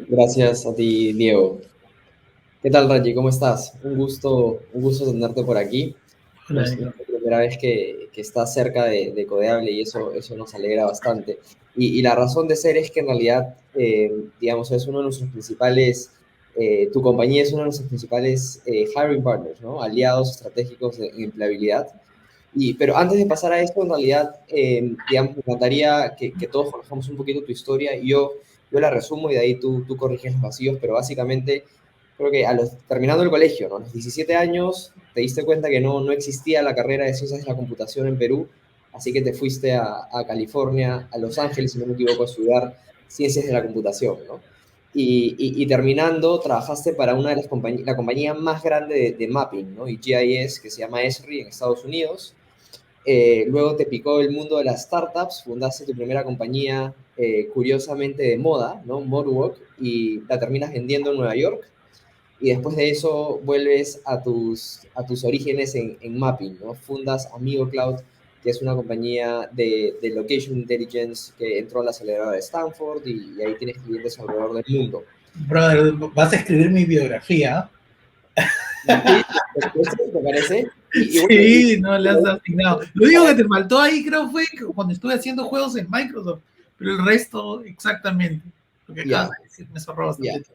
Gracias a ti, Diego. ¿Qué tal, Raji? ¿Cómo estás? Un gusto tenerte por aquí. Hola, No Nico. es la primera vez que estás cerca de Codeable y eso nos alegra bastante. Y la razón de ser es que en realidad, digamos, es uno de nuestros principales, tu compañía es uno de nuestros principales hiring partners, ¿no? Aliados estratégicos en empleabilidad. Pero antes de pasar a esto, en realidad, digamos, me encantaría que todos conozcamos un poquito tu historia. Yo la resumo y de ahí tú corriges los vacíos, pero básicamente creo que terminando el colegio, ¿no? A los 17 años te diste cuenta que no existía la carrera de ciencias de la computación en Perú, así que te fuiste a California, a Los Ángeles, si no me equivoco, a estudiar ciencias de la computación, ¿no? Y terminando, trabajaste para una de las compañías, la compañía más grande de mapping, ¿no? Y GIS, que se llama Esri en Estados Unidos. Luego te picó el mundo de las startups, fundaste tu primera compañía, curiosamente de moda, ¿no? Modwalk, y la terminas vendiendo en Nueva York. Y después de eso vuelves a tus orígenes en mapping, ¿no? Fundas Amigo Cloud, que es una compañía de location intelligence que entró a la aceleradora de Stanford y ahí tienes clientes alrededor del mundo. Brother, vas a escribir mi biografía. Sí, ¿te parece? Y bueno, Sí, no le has asignado. Lo único que te faltó ahí, creo, fue cuando estuve haciendo juegos en Microsoft. Pero el resto, exactamente. Lo que acabas ya, de decir, me ahorró bastante ya. tiempo.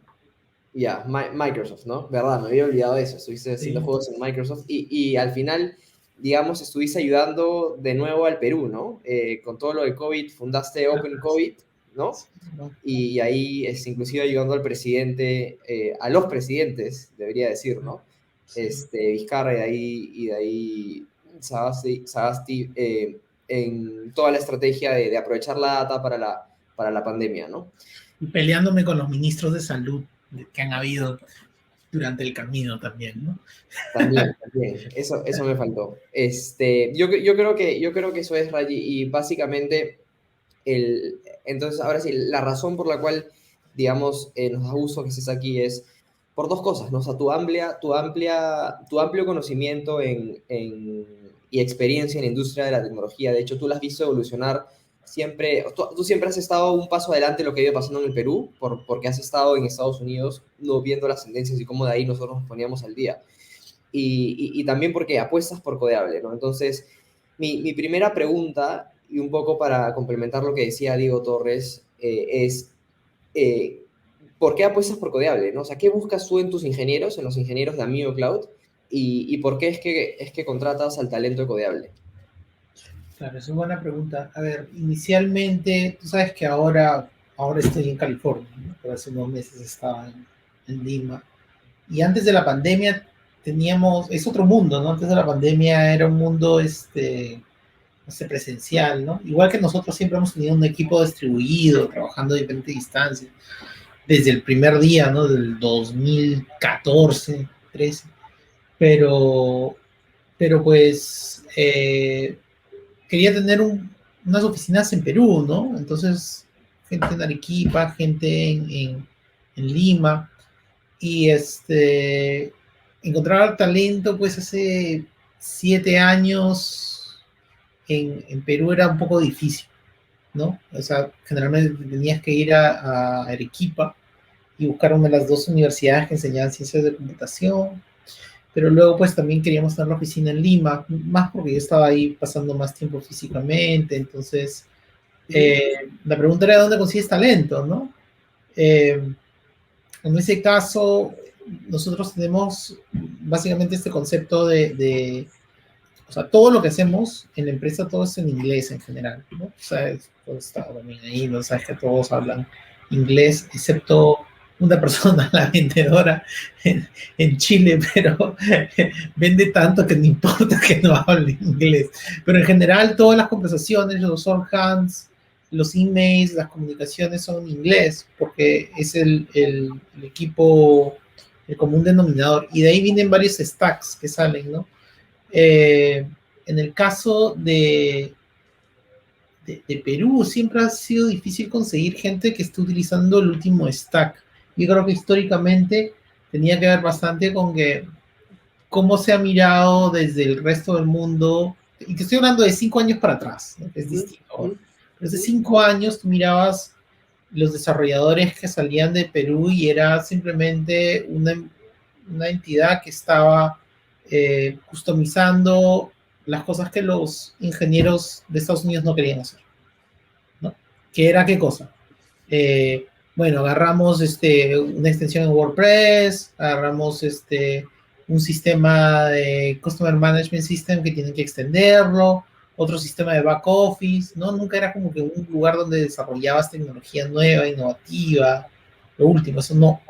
Ya, Microsoft, ¿no? ¿Verdad? Me había olvidado de eso. Estuviste haciendo Sí, juegos en Microsoft y al final, digamos, estuviste ayudando de nuevo al Perú, ¿no? Con todo lo de COVID, fundaste Open COVID, ¿no? ¿no? Y ahí es inclusive ayudando al presidente, a los presidentes, debería decir, ¿no? Sí. Vizcarra y de ahí Sagasti en toda la estrategia de aprovechar la data para la pandemia, ¿no? Y peleándome con los ministros de salud que han habido durante el camino también, ¿no? También, eso me faltó. Yo creo que eso es, Rayi, y básicamente, entonces, ahora sí, la razón por la cual, digamos, nos da gusto que estés aquí es por dos cosas, ¿no? O sea, tu amplio conocimiento y experiencia en la industria de la tecnología, de hecho, tú la has visto evolucionar siempre, tú siempre has estado un paso adelante de lo que ha ido pasando en el Perú, porque has estado en Estados Unidos, no viendo las tendencias y cómo de ahí nosotros nos poníamos al día y también porque apuestas por Codeable, ¿no? Entonces, mi primera pregunta, y un poco para complementar lo que decía Diego Torres, es, eh, ¿por qué apuestas por Codeable, ¿no? O sea, ¿qué buscas tú en tus ingenieros, en los ingenieros de Amigo Cloud, y por qué es que contratas al talento de Codeable? Claro, es una buena pregunta. A ver, inicialmente, tú sabes que ahora estoy en California, ¿no? Pero hace unos meses estaba en Lima. Y antes de la pandemia es otro mundo, ¿no? Antes de la pandemia era un mundo, no sé, presencial, ¿no? Igual que nosotros siempre hemos tenido un equipo distribuido, trabajando a diferentes distancias, desde el primer día, ¿no? Del 2014, 13. Pero, pero pues quería tener unas oficinas en Perú, ¿no? Entonces, gente en Arequipa, gente en Lima, y encontrar talento, pues hace 7 años en Perú era un poco difícil, ¿no? O sea, generalmente tenías que ir a Arequipa y buscar una de las dos universidades que enseñaban ciencias de computación, pero luego pues también queríamos tener la oficina en Lima, más porque yo estaba ahí pasando más tiempo físicamente, entonces Ujú. la pregunta era dónde consigues talento, ¿no? En ese caso, nosotros tenemos básicamente este concepto o sea, todo lo que hacemos en la empresa, todo es en inglés en general, ¿no? O sea, todo está también ahí, ¿no? Sabes que todos hablan inglés, excepto una persona, la vendedora en Chile, pero vende tanto que no importa que no hable inglés. Pero en general, todas las conversaciones, los all hands, los emails, las comunicaciones son en inglés, porque es el equipo, el común denominador. Y de ahí vienen varios stacks que salen, ¿no? Eh, en el caso de Perú, siempre ha sido difícil conseguir gente que esté utilizando el último stack. Yo creo que históricamente tenía que ver bastante con que cómo se ha mirado desde el resto del mundo, y te estoy hablando de 5 años para atrás, ¿no? Es Ujú, distinto ujú, ahora. Pero hace ujú. 5 años tú mirabas los desarrolladores que salían de Perú y era simplemente una entidad que estaba customizando las cosas que los ingenieros de Estados Unidos no querían hacer, ¿no? ¿Qué era qué cosa? Bueno, agarramos una extensión en WordPress, agarramos un sistema de Customer Management System que tienen que extenderlo, otro sistema de back office, ¿no? Nunca era como que un lugar donde desarrollabas tecnología nueva, innovativa, lo último, eso no.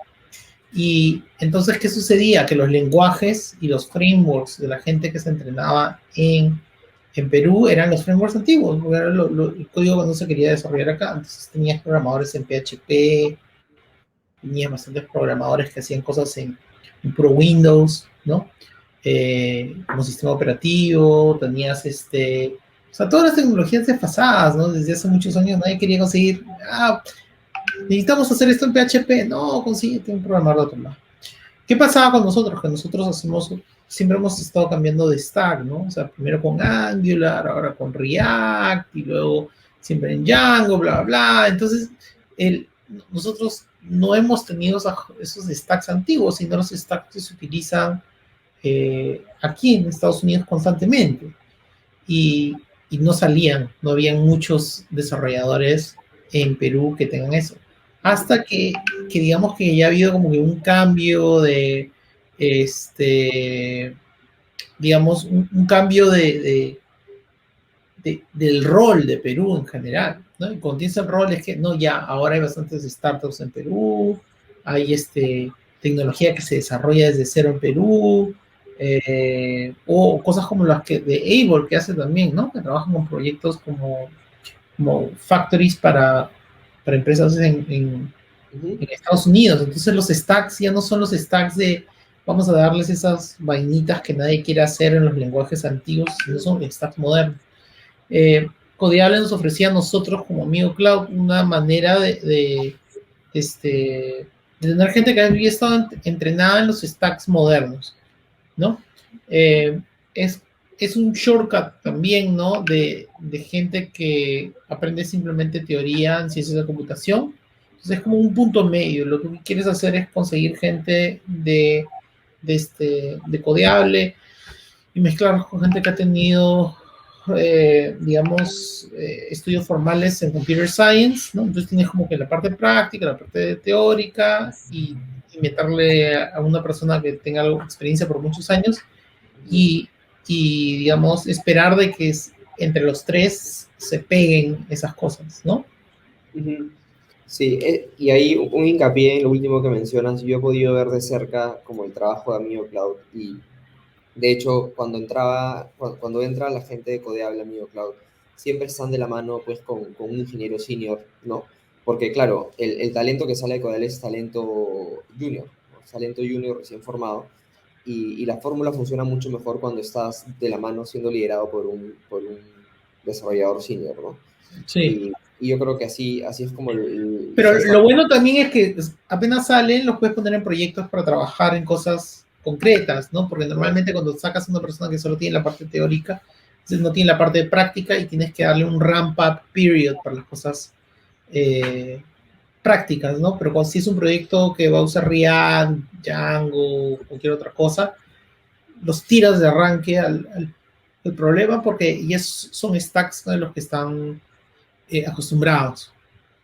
Y entonces, ¿qué sucedía? Que los lenguajes y los frameworks de la gente que se entrenaba en Perú eran los frameworks antiguos, porque era el código que no se quería desarrollar acá. Entonces tenías programadores en PHP, tenías bastantes programadores que hacían cosas en puro Windows, ¿no? Como sistema operativo, tenías o sea, todas las tecnologías desfasadas, ¿no? Desde hace muchos años nadie quería conseguir, necesitamos hacer esto en PHP, no, consíguete un programador de otro lado. ¿Qué pasaba con nosotros? Que nosotros siempre hemos estado cambiando de stack, ¿no? O sea, primero con Angular, ahora con React, y luego siempre en Django, bla, bla, bla. Entonces, nosotros no hemos tenido esos stacks antiguos, sino los stacks que se utilizan aquí en Estados Unidos constantemente. Y no salían, no habían muchos desarrolladores en Perú que tengan eso. Hasta que digamos que ya ha habido como que un cambio de, digamos, un cambio del rol de Perú en general, ¿no? Y cuando tienes el rol es que, no, ya, ahora hay bastantes startups en Perú, hay tecnología que se desarrolla desde cero en Perú, o cosas como las que de Able que hace también, ¿no? Que trabajan con proyectos como factories para empresas en Estados Unidos. Entonces los stacks ya no son los stacks de vamos a darles esas vainitas que nadie quiere hacer en los lenguajes antiguos, sino son stacks modernos. Codiable nos ofrecía a nosotros como Amigo Cloud una manera de tener gente que había estado entrenada en los stacks modernos, ¿no? Es un shortcut también, ¿no? De gente que aprende simplemente teoría en ciencias de computación. Entonces es como un punto medio. Lo que quieres hacer es conseguir gente de Codiable y mezclarlos con gente que ha tenido, digamos, estudios formales en Computer Science, ¿no? Entonces tienes como que la parte práctica, la parte teórica y meterle a una persona que tenga experiencia por muchos años y digamos, esperar de que entre los tres se peguen esas cosas, ¿no? Sí, y ahí un hincapié en lo último que mencionas. Yo he podido ver de cerca como el trabajo de Amigo Cloud y de hecho cuando entra la gente de Codeable Amigo Cloud siempre están de la mano pues con un ingeniero senior, ¿no? Porque claro, el talento que sale de Codeable es talento junior, ¿no? Talento junior recién formado y la fórmula funciona mucho mejor cuando estás de la mano siendo liderado por un desarrollador senior, ¿no? Sí. Y yo creo que así es como Pero lo bueno también es que apenas salen, los puedes poner en proyectos para trabajar en cosas concretas, ¿no? Porque normalmente cuando sacas a una persona que solo tiene la parte teórica, entonces no tiene la parte de práctica y tienes que darle un ramp-up period para las cosas prácticas, ¿no? Pero si es un proyecto que va a usar React, Django, o cualquier otra cosa, los tiras de arranque al problema porque ya son stacks de los que están acostumbrados.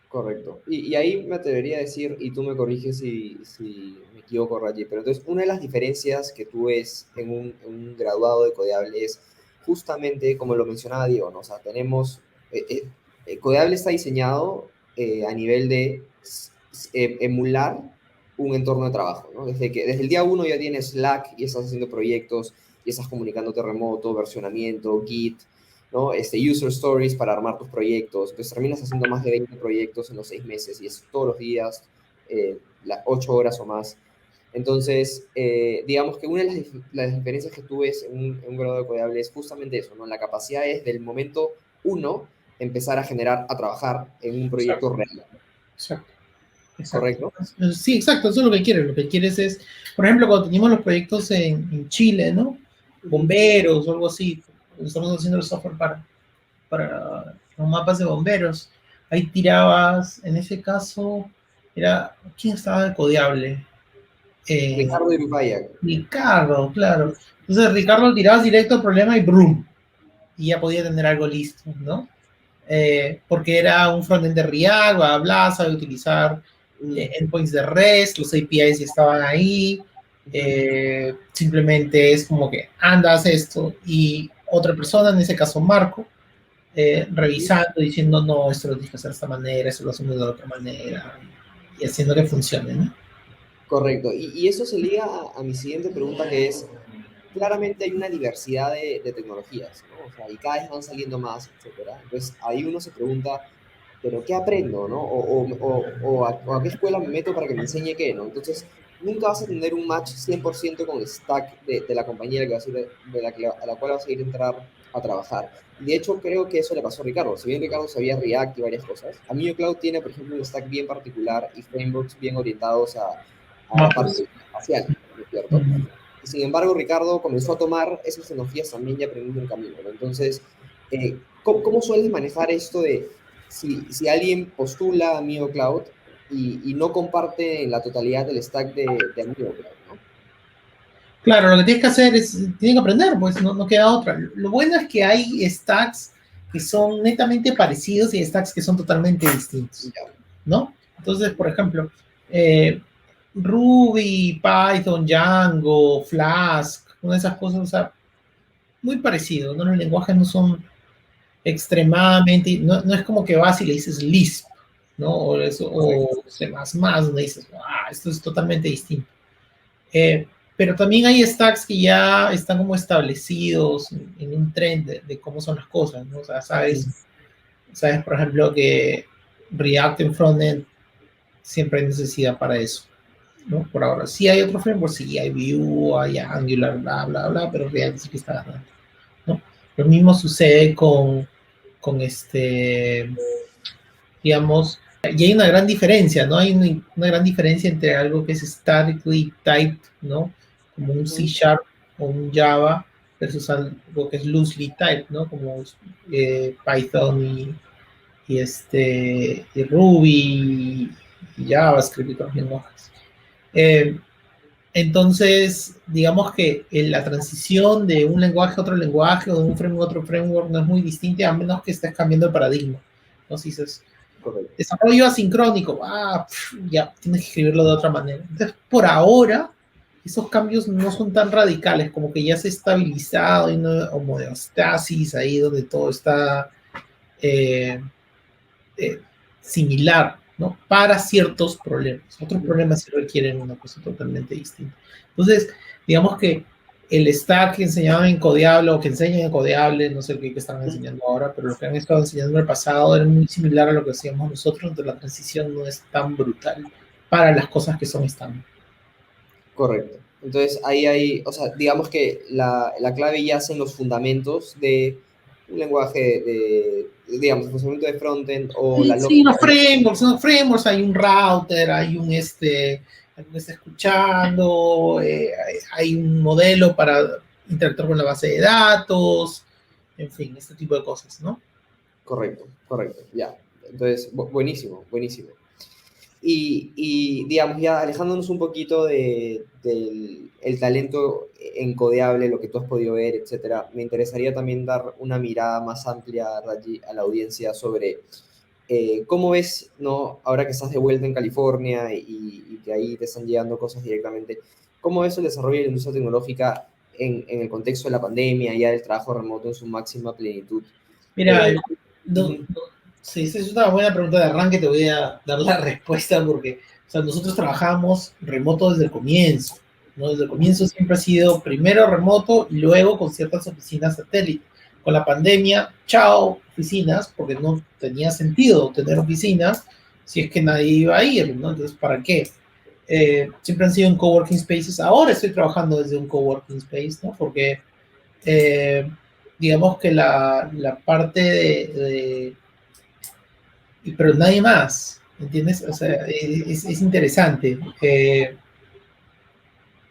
Correcto. Y ahí me atrevería a decir, y tú me corriges si me equivoco, Raji, pero entonces una de las diferencias que tú ves en un graduado de Codeable es justamente, como lo mencionaba Diego, ¿no? O sea, tenemos, Codeable está diseñado a nivel de emular un entorno de trabajo, ¿no? Desde el día uno ya tienes Slack y estás haciendo proyectos y estás comunicándote remoto, versionamiento, Git, ¿no? User stories para armar tus proyectos. Entonces terminas haciendo más de 20 proyectos en los 6 meses y es todos los días, las 8 horas o más. Entonces, digamos que una de las diferencias que tú ves en un grado de Codeable es justamente eso, ¿no? La capacidad es del momento uno empezar a generar, a trabajar en un proyecto real. Exacto. ¿Correcto? Sí, exacto, eso es lo que quieres. Lo que quieres es, por ejemplo, cuando teníamos los proyectos en Chile, ¿no? Bomberos o algo así, estamos haciendo el software para los mapas de bomberos. ahí tirabas, en ese caso, ¿quién estaba de codeable? Ricardo Irupaya. Ricardo, claro. Entonces Ricardo tirabas directo al problema y ¡brum! Y ya podía tener algo listo, ¿no? Porque era un frontend de React, bla, bla, sabe utilizar endpoints de REST, los APIs estaban ahí, simplemente es como que andas esto y otra persona, en ese caso Marco, revisando, diciendo, no, esto lo tienes que hacer de esta manera, esto lo hacemos de otra manera, y haciendo que funcione, ¿no? Correcto. Y eso se liga a mi siguiente pregunta, que es, claramente hay una diversidad de tecnologías, ¿no? O sea, y cada vez van saliendo más, etcétera. Entonces, ahí uno se pregunta, ¿pero qué aprendo, no? O a qué escuela me meto para que me enseñe qué, ¿no? Entonces, nunca vas a tener un match 100% con el stack de la compañía a la cual vas a ir a entrar a trabajar. Y de hecho, creo que eso le pasó a Ricardo. Si bien Ricardo sabía React y varias cosas, Amio Cloud tiene, por ejemplo, un stack bien particular y frameworks bien orientados a la parte Mapas. espacial, ¿no es cierto? Sin embargo, Ricardo comenzó a tomar esas tecnologías también ya aprendiendo en camino, ¿no? Entonces, ¿cómo sueles manejar esto de si alguien postula a Mio Cloud y no comparte en la totalidad del stack de Mio Cloud, ¿no? Claro, lo que tienes que hacer es, tienes que aprender, pues no queda otra. Lo bueno es que hay stacks que son netamente parecidos y stacks que son totalmente distintos, Ya. ¿no? Entonces, por ejemplo, Ruby, Python, Django, Flask, una de esas cosas, o sea, muy parecido, ¿no? Los lenguajes no son extremadamente, no es como que vas y le dices Lisp, ¿no? O C++, donde dices, esto es totalmente distinto. Pero también hay stacks que ya están como establecidos en un trend de cómo son las cosas, ¿no? O sea, sabes, por ejemplo, que React en frontend siempre hay necesidad para eso, ¿no? Por ahora. Sí hay otro framework, sí hay Vue, hay Angular, bla, bla, bla, pero React sí que está ganando, ¿no? Lo mismo sucede con digamos, y hay una gran diferencia, ¿no? Hay una gran diferencia entre algo que es statically typed, ¿no? Como un C Sharp o un Java versus algo que es loosely typed, ¿no? Como Python y Ruby y JavaScript y otros lenguajes. Eh, entonces, digamos que la transición de un lenguaje a otro lenguaje o de un framework a otro framework no es muy distinta a menos que estés cambiando el paradigma. Entonces dices, Correcto. desarrollo asincrónico, ya tienes que escribirlo de otra manera. Entonces, por ahora, esos cambios no son tan radicales, como que ya se ha estabilizado, y una homeostasis ahí donde todo está eh, eh, similar, ¿no? Para ciertos problemas. Otros problemas sí requieren una cosa totalmente distinta. Entonces, digamos que el stack que enseñaban en Codeable o que enseñan en Codeable, no sé qué están enseñando ahora, pero lo que han estado enseñando en el pasado era muy similar a lo que hacíamos nosotros, entonces la transición no es tan brutal para las cosas que son estándar. Correcto. Entonces, ahí hay, o sea, digamos que la clave yace en los fundamentos de un lenguaje digamos, el funcionamiento de frontend o la Sí, lógica. los frameworks, hay un router, hay un alguien está escuchando, hay un modelo para interactuar con la base de datos, en fin, este tipo de cosas, ¿no? Correcto, correcto, ya. Entonces, buenísimo, buenísimo. Digamos, ya alejándonos un poquito del el talento encodeable, lo que tú has podido ver, etcétera, me interesaría también dar una mirada más amplia, Raji, a la audiencia sobre cómo ves, ¿no? Ahora que estás de vuelta en California y que ahí te están llegando cosas directamente, ¿cómo ves el desarrollo de la industria tecnológica en el contexto de la pandemia, ya del trabajo remoto en su máxima plenitud? Mira, Eh, no, Ujú. sí, esa es una buena pregunta de arranque, te voy a dar la respuesta porque, o sea, nosotros trabajamos remoto desde el comienzo, ¿no? Desde el comienzo siempre ha sido primero remoto y luego con ciertas oficinas satélite. Con la pandemia, chao, oficinas, porque no tenía sentido tener oficinas si es que nadie iba a ir, ¿no? Entonces, ¿para qué? Siempre han sido en coworking spaces. Ahora estoy trabajando desde un coworking space, ¿no? Porque eh, digamos que la parte pero nadie más, ¿entiendes? O sea, es interesante.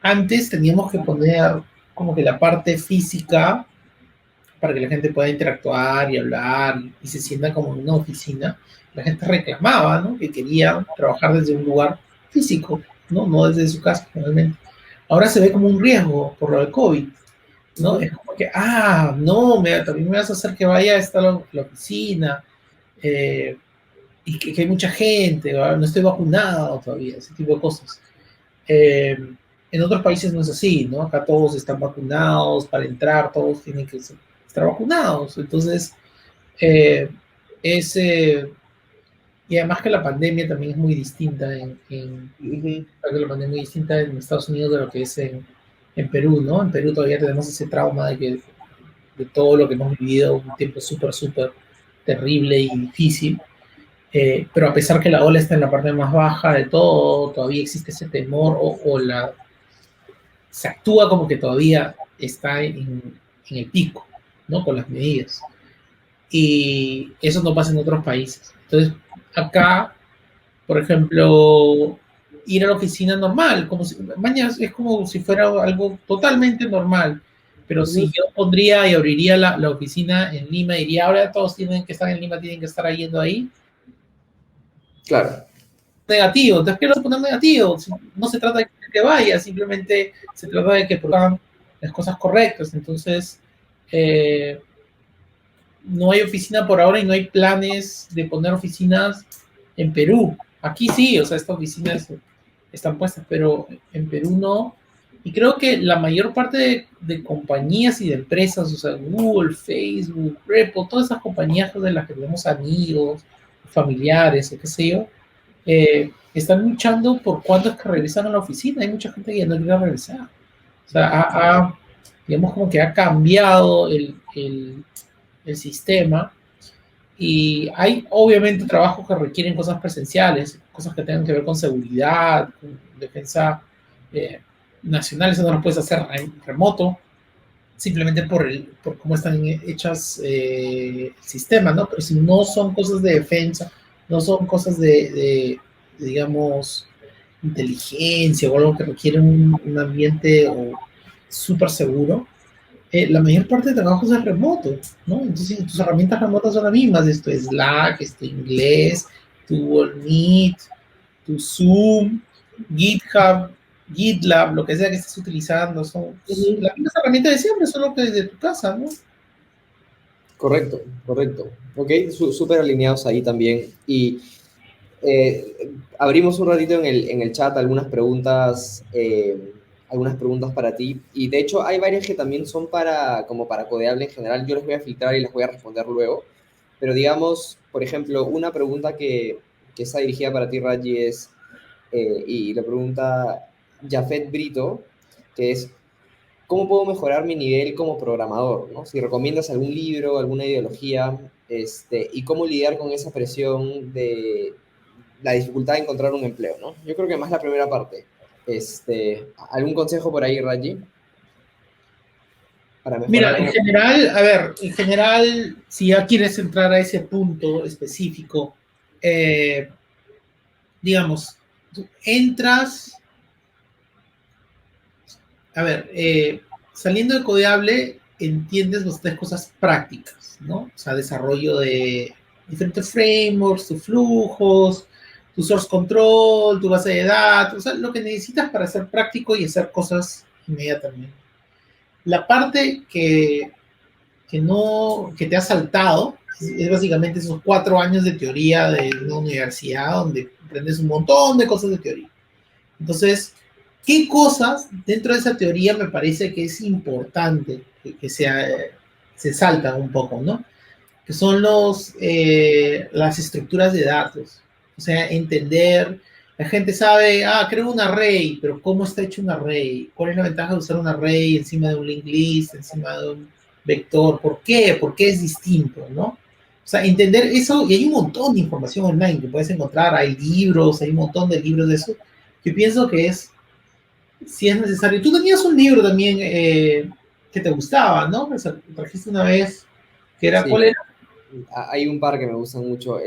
Antes teníamos que poner como que la parte física para que la gente pueda interactuar y hablar y se sienta como en una oficina, la gente reclamaba, ¿no? Que quería trabajar desde un lugar físico, ¿no? No desde su casa, realmente. Ahora se ve como un riesgo por lo del COVID, ¿no? Es como que, no, también me vas a hacer que vaya a estar la oficina, eh, y que hay mucha gente, ¿verdad? No estoy vacunado todavía, ese tipo de cosas. Eh, en otros países no es así, ¿no? Acá todos están vacunados, para entrar todos tienen que estar vacunados. Entonces, eh, es, y además que la pandemia también es muy distinta Ujú. la pandemia es muy distinta en Estados Unidos de lo que es en Perú, ¿no? En Perú todavía tenemos ese trauma de todo lo que hemos vivido, un tiempo súper, súper terrible y difícil. Pero a pesar que la ola está en la parte más baja de todo, todavía existe ese temor se actúa como que todavía está en el pico, ¿no? Con las medidas. Y eso no pasa en otros países. Entonces, acá, por ejemplo, ir a la oficina normal, como si, mañana es como si fuera algo totalmente normal. Pero si Ujú. yo pondría y abriría la oficina en Lima, diría, ahora todos tienen que estar en Lima, tienen que estar yendo ahí, Claro, negativo. Entonces, ¿qué lo poner negativo? No se trata de que vaya, simplemente se trata de que produzcan las cosas correctas. Entonces, eh, no hay oficina por ahora y no hay planes de poner oficinas en Perú. Aquí sí, o sea, estas oficinas están puestas, pero en Perú no. Y creo que la mayor parte de compañías y de empresas, o sea, Google, Facebook, Repo, todas esas compañías de las que tenemos amigos, familiares, o qué sé yo, están luchando por cuándo es que regresan a la oficina. Hay mucha gente que ya no quiere regresar. O sea, digamos como que ha cambiado el sistema y hay obviamente trabajos que requieren cosas presenciales, cosas que tengan que ver con seguridad, con defensa nacional, eso no lo puedes hacer en remoto, simplemente por cómo están hechas el sistema, ¿no? Pero si no son cosas de defensa, no son cosas digamos, inteligencia o algo que requiere un ambiente súper seguro, la mayor parte de trabajos es remoto, ¿no? Entonces, tus herramientas remotas son las mismas, esto es Slack, esto Inglés, tu Google Meet, tu Zoom, GitHub, GitLab, lo que sea que estés utilizando, son ujú. las mismas herramientas de siempre, solo que desde tu casa, ¿no? Correcto, correcto. Ok, súper alineados ahí también. Y abrimos un ratito en el chat algunas preguntas para ti. Y de hecho hay varias que también son como para Codeable en general. Yo les voy a filtrar y las voy a responder luego. Pero digamos, por ejemplo, una pregunta que está dirigida para ti, Raji, y la pregunta Jafet Brito, que es, ¿cómo puedo mejorar mi nivel como programador? ¿No? Si recomiendas algún libro, alguna ideología, y cómo lidiar con esa presión de la dificultad de encontrar un empleo, ¿no? Yo creo que más la primera parte. ¿Algún consejo por ahí, Raji, para mejorar Mira, en como... general, a ver, en general, si ya quieres entrar a ese punto específico, eh, digamos, tú entras, a ver, saliendo de Codeable, entiendes bastantes cosas prácticas, ¿no? O sea, desarrollo de diferentes frameworks, tus flujos, tu source control, tu base de datos, o sea, lo que necesitas para ser práctico y hacer cosas inmediatamente. La parte que te ha saltado es básicamente esos 4 años de teoría de una universidad donde aprendes un montón de cosas de teoría. Entonces, ¿qué cosas dentro de esa teoría me parece que es importante que se saltan un poco, ¿no? Que son las estructuras de datos. O sea, entender, la gente sabe, creo un array, pero ¿cómo está hecho un array? ¿Cuál es la ventaja de usar un array encima de un linked list, encima de un vector? ¿Por qué? ¿Por qué es distinto, no? O sea, entender eso, y hay un montón de información online que puedes encontrar, hay libros, hay un montón de libros de eso, que pienso que si es necesario. Tú tenías un libro también que te gustaba, ¿no? O sea, trajiste una vez, que era, ¿cuál Sí, era? hay un par que me gustan mucho.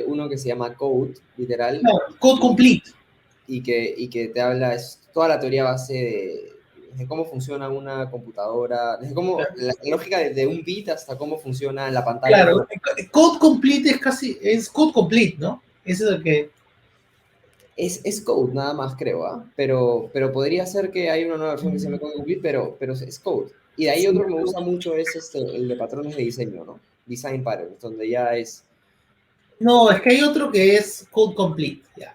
Uno que se llama Code, literal, Claro, Code y, Complete. y que te habla, es toda la teoría base desde cómo funciona una computadora, desde cómo, la lógica de un bit hasta cómo funciona la pantalla. Claro, code complete es code complete, ¿no? Eso es lo que... Es Code nada más, creo, ¿ah? Pero podría ser que hay una nueva versión que se llama Code Complete, pero es Code. Y de ahí Sí. otro que me gusta mucho es el de patrones de diseño, ¿no? Design Patterns, donde ya es... No, es que hay otro que es code complete, ya.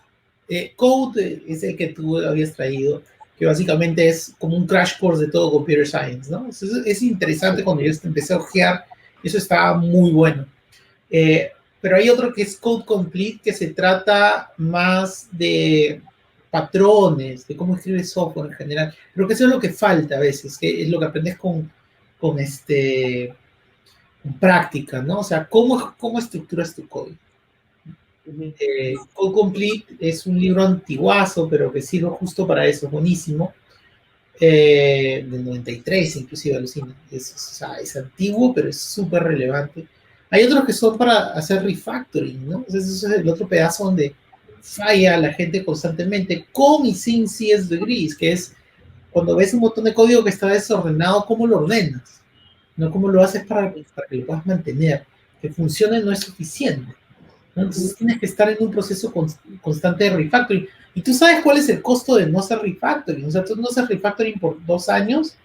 Code es el que tú habías traído, que básicamente es como un crash course de todo computer science, ¿no? Es interesante cuando yo empecé a ojear, eso estaba muy bueno. Eh, pero hay otro que es Code Complete, que se trata más de patrones, de cómo escribir software en general. Creo que eso es lo que falta a veces, que es lo que aprendes con con práctica, ¿no? O sea, cómo estructuras tu código. Ujú. Code Complete es un libro antiguazo, pero que sirve justo para eso, es buenísimo. Del 93, inclusive, alucina. O sea, es antiguo, pero es súper relevante. Hay otros que son para hacer refactoring, ¿no? Entonces, ese es el otro pedazo donde falla la gente constantemente, con y sin CS degrees, que es cuando ves un montón de código que está desordenado, ¿cómo lo ordenas? No cómo lo haces para que lo puedas mantener. Que funcione no es suficiente, ¿no? Entonces tienes que estar en un proceso constante de refactoring. Y tú sabes cuál es el costo de no hacer refactoring. O sea, tú no haces refactoring por 2 años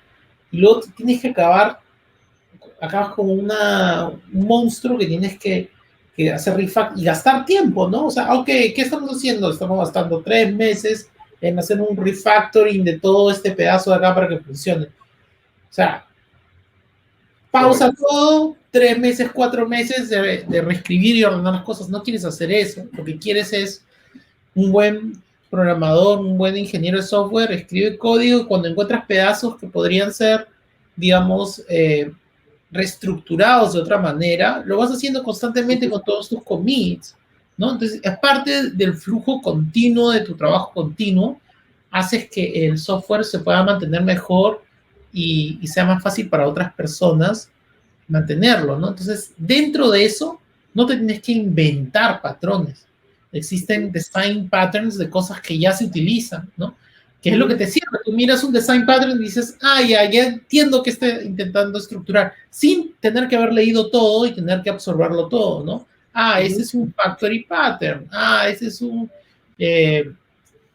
y luego tienes que acabas como un monstruo que tienes que hacer refactoring y gastar tiempo, ¿no? O sea, ok, ¿qué estamos haciendo? Estamos gastando 3 meses en hacer un refactoring de todo este pedazo de acá para que funcione. O sea, pausa Correcto. todo, 3 meses, 4 meses de reescribir y ordenar las cosas. No quieres hacer eso. Lo que quieres es un buen programador, un buen ingeniero de software, escribe código y cuando encuentras pedazos que podrían ser, digamos, reestructurados de otra manera, lo vas haciendo constantemente con todos tus commits, ¿no? Entonces, es parte del flujo continuo de tu trabajo continuo, haces que el software se pueda mantener mejor y sea más fácil para otras personas mantenerlo, ¿no? Entonces, dentro de eso, no te tienes que inventar patrones. Existen design patterns de cosas que ya se utilizan, ¿no? ¿Qué es lo que te sirve? Tú miras un design pattern y dices, ah, ya entiendo que está intentando estructurar, sin tener que haber leído todo y tener que absorberlo todo, ¿no? Ah, ese es un factory pattern, ah, ese es un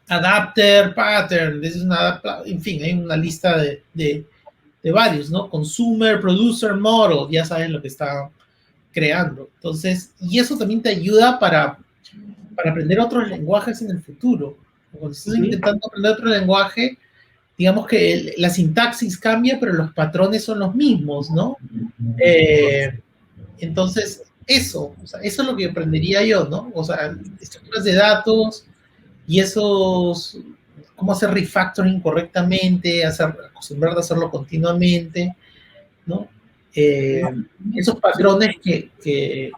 adapter pattern, ese es una, en fin, hay una lista de varios, ¿no? Consumer, producer, model, ya saben lo que está creando. Entonces, y eso también te ayuda para aprender otros lenguajes en el futuro. Cuando estás intentando aprender otro lenguaje, digamos que la sintaxis cambia, pero los patrones son los mismos, ¿no? Entonces, eso, o sea, eso es lo que aprendería yo, ¿no? O sea, estructuras de datos y esos, cómo hacer refactoring correctamente, acostumbrar a hacerlo continuamente, ¿no? Eh, esos patrones que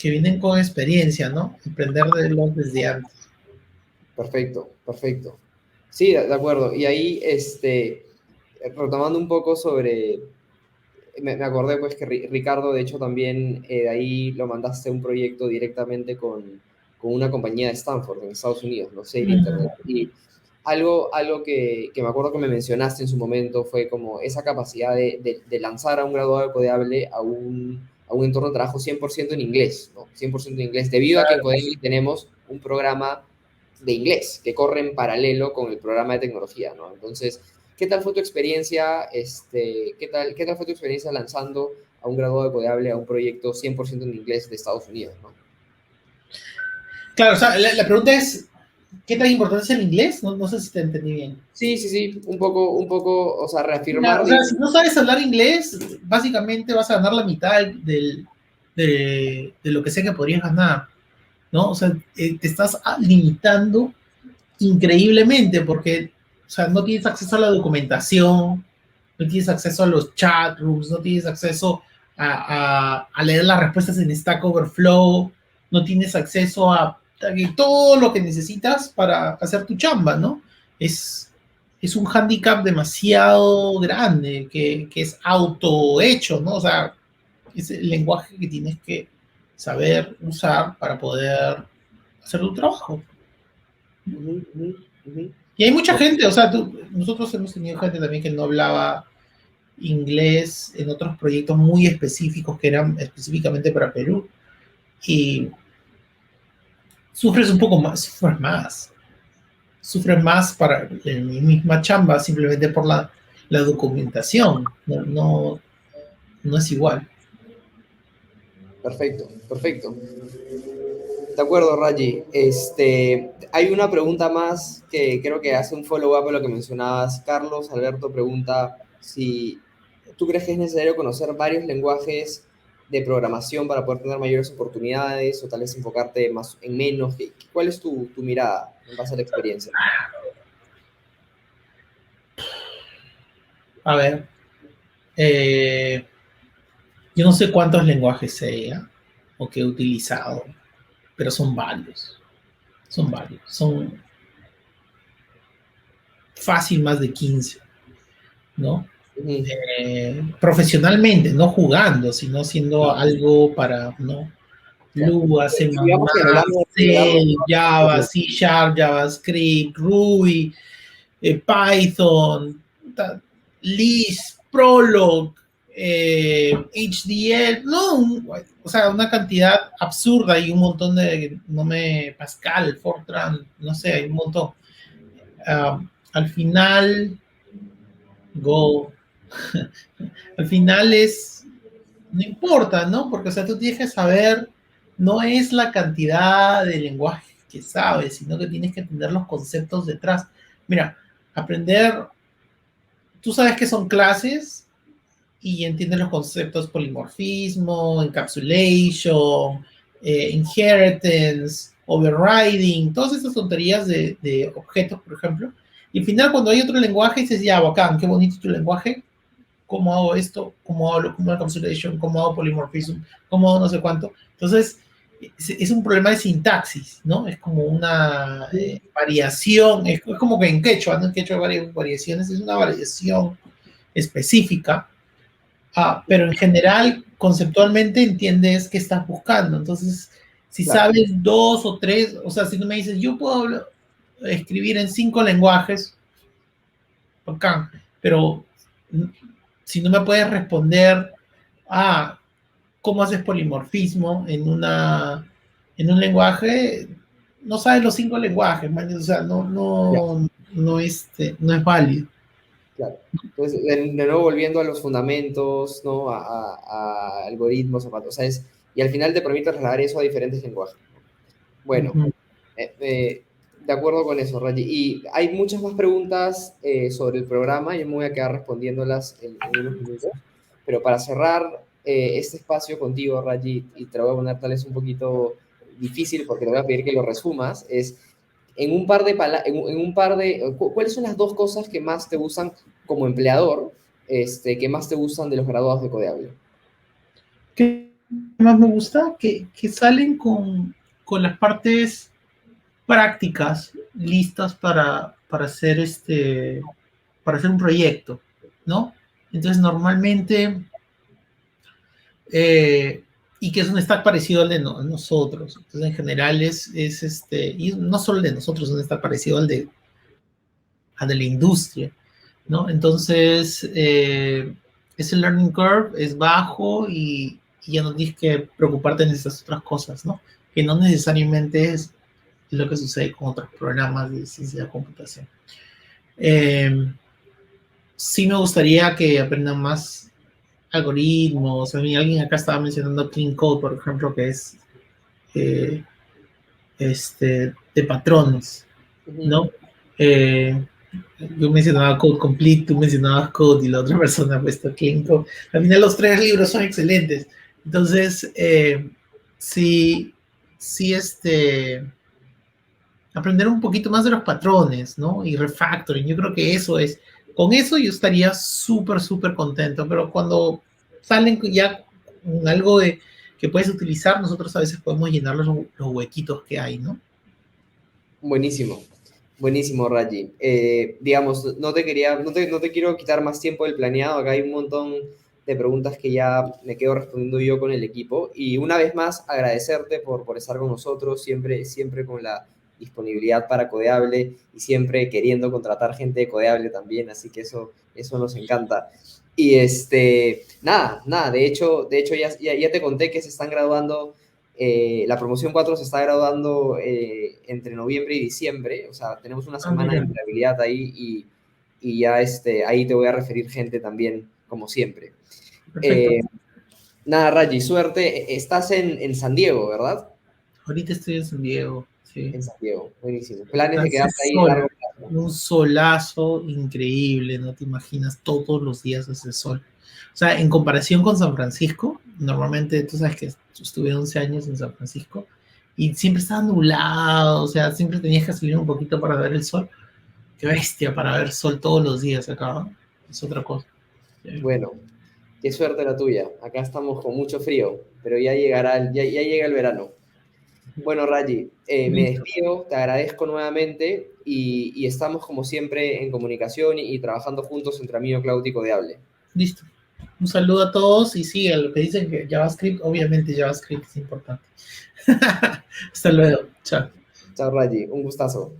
vienen con experiencia, ¿no? Aprender de los desde antes. Perfecto, perfecto. Sí, de acuerdo. Y ahí, retomando un poco sobre, me acordé pues que Ricardo, de hecho, también de ahí lo mandaste a un proyecto directamente con una compañía de Stanford en Estados Unidos, ¿no? Sale Internet. Y algo que me acuerdo que me mencionaste en su momento fue como esa capacidad de lanzar a un graduado de Codeable a un entorno de trabajo 100% en inglés, ¿no? 100% en inglés, debido a que en Codeable tenemos un programa de inglés que corre en paralelo con el programa de tecnología, ¿no? Entonces, ¿qué tal fue tu experiencia, qué tal fue tu experiencia lanzando a un graduado de Codeable a un proyecto 100% en inglés de Estados Unidos, ¿no? Claro, o sea, la pregunta es, ¿qué tan importante es el inglés? No, no sé si te entendí bien. Sí, sí, sí, un poco, o sea, reafirmar, O sea, si no sabes hablar inglés, básicamente vas a ganar la mitad de lo que sea que podrías ganar, ¿no? O sea, te estás limitando increíblemente porque, o sea, no tienes acceso a la documentación, no tienes acceso a los chat rooms, no tienes acceso a leer las respuestas en Stack Overflow, no tienes acceso a todo lo que necesitas para hacer tu chamba, ¿no? Es un hándicap demasiado grande que es autohecho, ¿no? O sea, es el lenguaje que tienes que saber usar para poder hacer tu trabajo. Ujú, ujú, ujú. Y hay mucha No, gente, o sea, nosotros hemos tenido gente también que no hablaba inglés en otros proyectos muy específicos que eran específicamente para Perú. Y sufres un poco más, sufres más para en mi misma chamba simplemente por la documentación. No, no, no es igual. perfecto, perfecto. De acuerdo, Raji. Hay una pregunta más que creo que hace un follow-up a lo que mencionabas. Carlos Alberto pregunta si tú crees que es necesario conocer varios lenguajes de programación para poder tener mayores oportunidades o tal vez enfocarte más en menos. ¿Cuál es tu mirada en base a la experiencia? A ver, eh, yo no sé cuántos lenguajes sé ¿ya? O que he utilizado, pero son varios. Son varios. Son fácil más de 15, ¿no? Ujú. Profesionalmente, no jugando, sino siendo Claro, algo para, ¿no? claro. Lua, C++, Digamos que a lo largo C, Java, de- C Sharp, JavaScript, Ruby, Python, Lisp, Prolog, HDL, no, o sea, una cantidad absurda y un montón de, no me, Pascal, Fortran, no sé, hay un montón. Al final, Go, al final no importa, ¿no? Porque, o sea, tú tienes que saber, no es la cantidad de lenguaje que sabes, sino que tienes que entender los conceptos detrás. Mira, aprender, tú sabes que son clases y entiendes los conceptos polimorfismo, encapsulation, inheritance, overriding, todas esas tonterías de objetos, por ejemplo. Y al final, cuando hay otro lenguaje, dices, ya, bacán, qué bonito tu lenguaje, cómo hago esto, cómo hago encapsulation, cómo hago polymorphism, cómo hago no sé cuánto. Entonces, es un problema de sintaxis, ¿no? Es como una variación, es como que en quechua, ¿no? En quechua hay varias variaciones, es una variación específica, pero en general, conceptualmente entiendes qué estás buscando. Entonces, si Claro, sabes dos o tres, o sea, si tú me dices, yo puedo escribir en 5 lenguajes, bacán, pero si no me puedes responder, ah, ¿cómo haces polimorfismo en un lenguaje? No sabes los 5 lenguajes, man, o sea, ya, no es válido. claro. Entonces, de nuevo volviendo a los fundamentos, ¿no? A algoritmos, o sea, y al final te permite trasladar eso a diferentes lenguajes. Bueno, Ujú. de acuerdo con eso, Raji. Y hay muchas más preguntas sobre el programa, yo me voy a quedar respondiéndolas en unos minutos, pero para cerrar este espacio contigo, Raji, y te lo voy a poner tal vez un poquito difícil porque te voy a pedir que lo resumas, es en un par de, en un par de, ¿cuáles son las dos cosas que más te gustan como empleador, que más te gustan de los graduados de Codeable? ¿Qué más me gusta? Que salen con las partes prácticas listas para hacer un proyecto, ¿no? Entonces, normalmente, eh, y que es un stack parecido al de nosotros. Entonces, en general y no solo el de nosotros, es un stack parecido al de la industria, ¿no? Entonces, ese learning curve es bajo y ya no tienes que preocuparte en esas otras cosas, ¿no? Que no necesariamente es lo que sucede con otros programas de ciencia de computación. Eh, sí me gustaría que aprendan más algoritmos. A mí alguien acá estaba mencionando Clean Code, por ejemplo, que es eh, de patrones, Ujú. ¿no? Eh, yo mencionaba Code Complete, tú mencionabas Code y la otra persona ha puesto Clean Code. Al final los 3 libros son excelentes. Entonces, sí, sí, aprender un poquito más de los patrones, ¿no? Y refactoring, yo creo que eso es, con eso yo estaría súper, súper contento, pero cuando salen ya con algo que puedes utilizar, nosotros a veces podemos llenar los huequitos que hay, ¿no? Buenísimo, buenísimo, Raji. Digamos, no te quiero quitar más tiempo del planeado. Acá hay un montón de preguntas que ya me quedo respondiendo yo con el equipo. Y una vez más, agradecerte por estar con nosotros, siempre, siempre con disponibilidad para Codeable y siempre queriendo contratar gente de Codeable también, así que eso nos encanta. Y nada, de hecho ya te conté que se están graduando, la promoción 4 se está graduando entre noviembre y diciembre, o sea, tenemos una Ah, semana de mira, empleabilidad ahí y ya ahí te voy a referir gente también, como siempre. perfecto. Eh, Nada, Raji, suerte. Estás en San Diego, ¿verdad? Ahorita estoy en San Diego, sí. En San Diego, buenísimo. Planes de Hace quedarte ahí a largo sol, plazo. un solazo increíble, no te imaginas, todos los días hace sol. O sea, en comparación con San Francisco, normalmente tú sabes que estuve 11 años en San Francisco y siempre estaba nublado, o sea, siempre tenías que salir un poquito para ver el sol. Qué bestia para ver sol todos los días acá, ¿no? Es otra cosa. Sí. Bueno, qué suerte la tuya. Acá estamos con mucho frío, pero ya llegará, ya llega el verano. Bueno, Raji, me Listo, despido, te agradezco nuevamente y estamos como siempre en comunicación y trabajando juntos entre Amino Cloud y Codeable. listo. Un saludo a todos y sí, a lo que dicen que JavaScript, obviamente JavaScript es importante. Hasta luego. Chao. Chao, Raji, un gustazo.